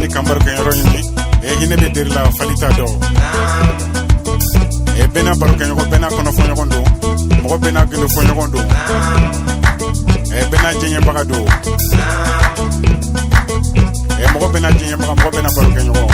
kambar kan yoro ni e hine be der la falita do e bena baro kan ko bena kono fonyo kondo mo bena gelo fonyo kondo e bena jenye baga do e mo bena jenye baga mo bena baro kan yoro